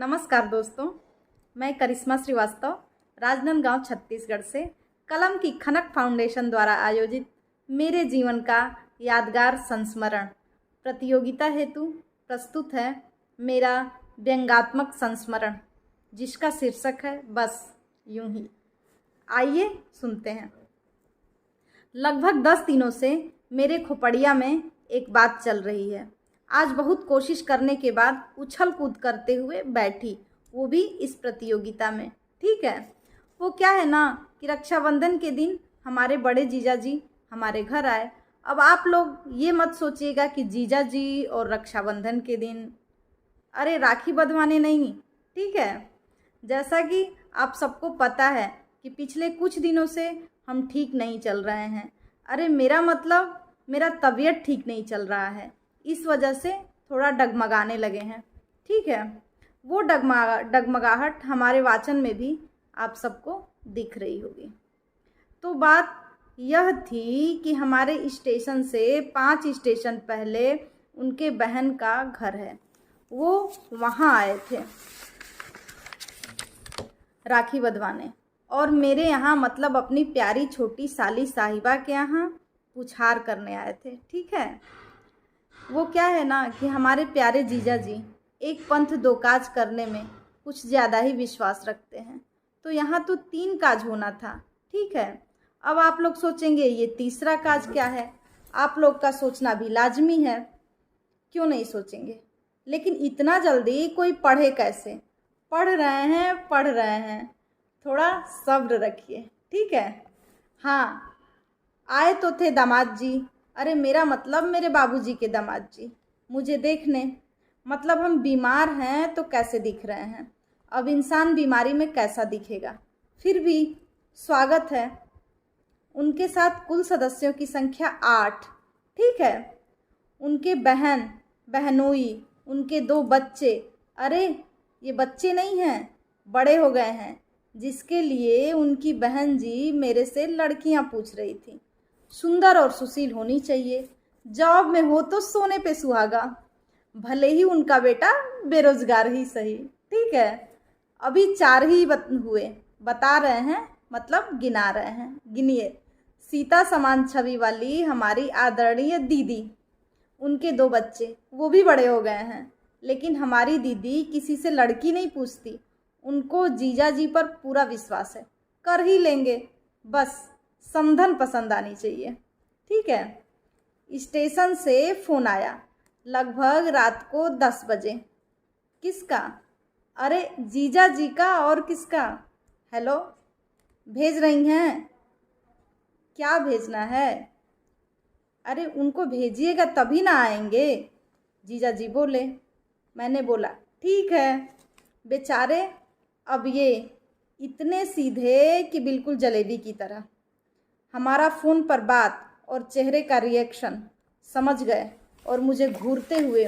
नमस्कार दोस्तों, मैं करिश्मा श्रीवास्तव राजनांदगांव छत्तीसगढ़ से कलम की खनक फाउंडेशन द्वारा आयोजित मेरे जीवन का यादगार संस्मरण प्रतियोगिता हेतु प्रस्तुत है मेरा व्यंग्यात्मक संस्मरण, जिसका शीर्षक है बस यूं ही। आइए सुनते हैं। लगभग 10 दिनों से मेरे खोपड़िया में एक बात चल रही है। आज बहुत कोशिश करने के बाद उछल कूद करते हुए बैठी, वो भी इस प्रतियोगिता में। ठीक है, वो क्या है ना कि रक्षाबंधन के दिन हमारे बड़े जीजा जी हमारे घर आए। अब आप लोग ये मत सोचिएगा कि जीजा जी और रक्षाबंधन के दिन अरे राखी बंधवाने नहीं, ठीक है। जैसा कि आप सबको पता है कि पिछले कुछ दिनों से हम ठीक नहीं चल रहे हैं। अरे मेरा मतलब मेरा तबीयत ठीक नहीं चल रहा है, इस वजह से थोड़ा डगमगाने लगे हैं। ठीक है, वो डगमगाहट हमारे वाचन में भी आप सबको दिख रही होगी। तो बात यह थी कि हमारे स्टेशन से 5 स्टेशन पहले उनके बहन का घर है, वो वहाँ आए थे राखी बंधवाने, और मेरे यहाँ मतलब अपनी प्यारी छोटी साली साहिबा के यहाँ पुछार करने आए थे। ठीक है, वो क्या है ना कि हमारे प्यारे जीजा जी एक पंथ 2 काज करने में कुछ ज़्यादा ही विश्वास रखते हैं, तो यहाँ तो 3 काज होना था। ठीक है, अब आप लोग सोचेंगे ये तीसरा काज क्या है। आप लोग का सोचना भी लाजमी है, क्यों नहीं सोचेंगे। लेकिन इतना जल्दी कोई पढ़े कैसे? पढ़ रहे हैं, थोड़ा सब्र रखिए। ठीक है। हाँ, आए तो थे दामाद जी, अरे मेरा मतलब मेरे बाबूजी के दामाद जी, मुझे देखने। मतलब हम बीमार हैं तो कैसे दिख रहे हैं, अब इंसान बीमारी में कैसा दिखेगा। फिर भी स्वागत है। उनके साथ कुल सदस्यों की संख्या 8। ठीक है, उनके बहनोई, उनके 2 बच्चे, अरे ये बच्चे नहीं हैं, बड़े हो गए हैं, जिसके लिए उनकी बहन जी मेरे से लड़कियां पूछ रही थी। सुंदर और सुशील होनी चाहिए, जॉब में हो तो सोने पे सुहागा, भले ही उनका बेटा बेरोजगार ही सही। ठीक है, अभी 4 ही हुए, बता रहे हैं मतलब गिना रहे हैं। गिनिए। सीता समान छवि वाली हमारी आदरणीय दीदी, उनके 2 बच्चे, वो भी बड़े हो गए हैं, लेकिन हमारी दीदी किसी से लड़की नहीं पूछती, उनको जीजा जी पर पूरा विश्वास है, कर ही लेंगे, बस समधन पसंद आनी चाहिए। ठीक है, स्टेशन से फ़ोन आया लगभग रात को 10 बजे। किसका? अरे जीजा जी का, और किसका? हेलो, भेज रही हैं? क्या भेजना है? अरे उनको भेजिएगा तभी ना आएंगे, जीजा जी बोले। मैंने बोला ठीक है। बेचारे अब ये इतने सीधे कि बिल्कुल जलेबी की तरह हमारा फ़ोन पर बात और चेहरे का रिएक्शन समझ गए, और मुझे घूरते हुए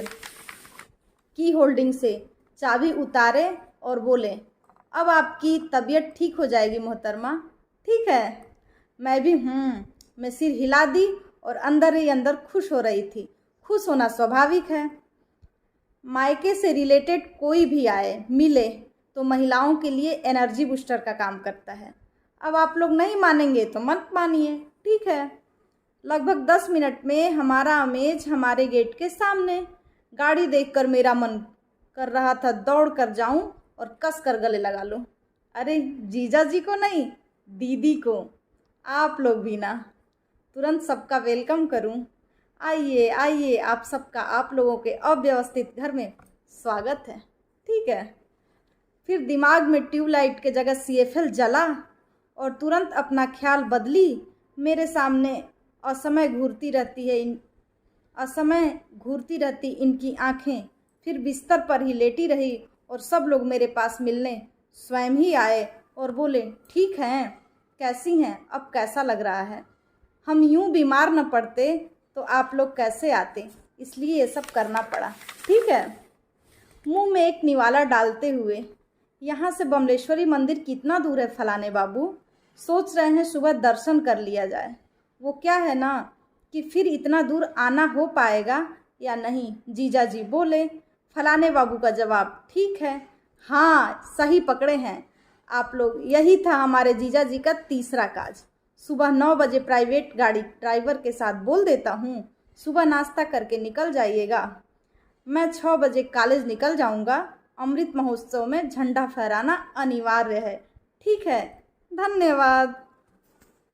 की होल्डिंग से चाबी उतारे और बोले, अब आपकी तबीयत ठीक हो जाएगी मोहतरमा। ठीक है, मैं भी मैं सिर हिला दी और अंदर ही अंदर खुश हो रही थी। खुश होना स्वाभाविक है, मायके से रिलेटेड कोई भी आए मिले तो महिलाओं के लिए एनर्जी बूस्टर का काम करता है। अब आप लोग नहीं मानेंगे तो मत मानिए। ठीक है, लगभग 10 मिनट में हमारा अमेज हमारे गेट के सामने। गाड़ी देखकर मेरा मन कर रहा था दौड़ कर जाऊं और कस कर गले लगा लूं। अरे जीजा जी को नहीं, दीदी को। आप लोग भी ना, तुरंत सबका वेलकम करूं। आइए आइए, आप सबका आप लोगों के अव्यवस्थित घर में स्वागत है। ठीक है, फिर दिमाग में ट्यूबलाइट के जगह CFL जला और तुरंत अपना ख्याल बदली। मेरे सामने असमय घूरती रहती इनकी आंखें, फिर बिस्तर पर ही लेटी रही और सब लोग मेरे पास मिलने स्वयं ही आए और बोले, ठीक हैं, कैसी हैं, अब कैसा लग रहा है? हम यूं बीमार न पड़ते तो आप लोग कैसे आते, इसलिए ये सब करना पड़ा। ठीक है, मुंह में एक निवाला डालते हुए, यहाँ से बमलेश्वरी मंदिर कितना दूर है फलाने बाबू? सोच रहे हैं सुबह दर्शन कर लिया जाए। वो क्या है ना कि फिर इतना दूर आना हो पाएगा या नहीं, जीजा जी बोले। फलाने बाबू का जवाब, ठीक है, हाँ, सही पकड़े हैं आप लोग। यही था हमारे जीजा जी का तीसरा काज। सुबह 9 बजे प्राइवेट गाड़ी ड्राइवर के साथ बोल देता हूँ, सुबह नाश्ता करके निकल जाइएगा। मैं 6 बजे कॉलेज निकल जाऊँगा। अमृत महोत्सव में झंडा फहराना अनिवार्य है। ठीक है, धन्यवाद।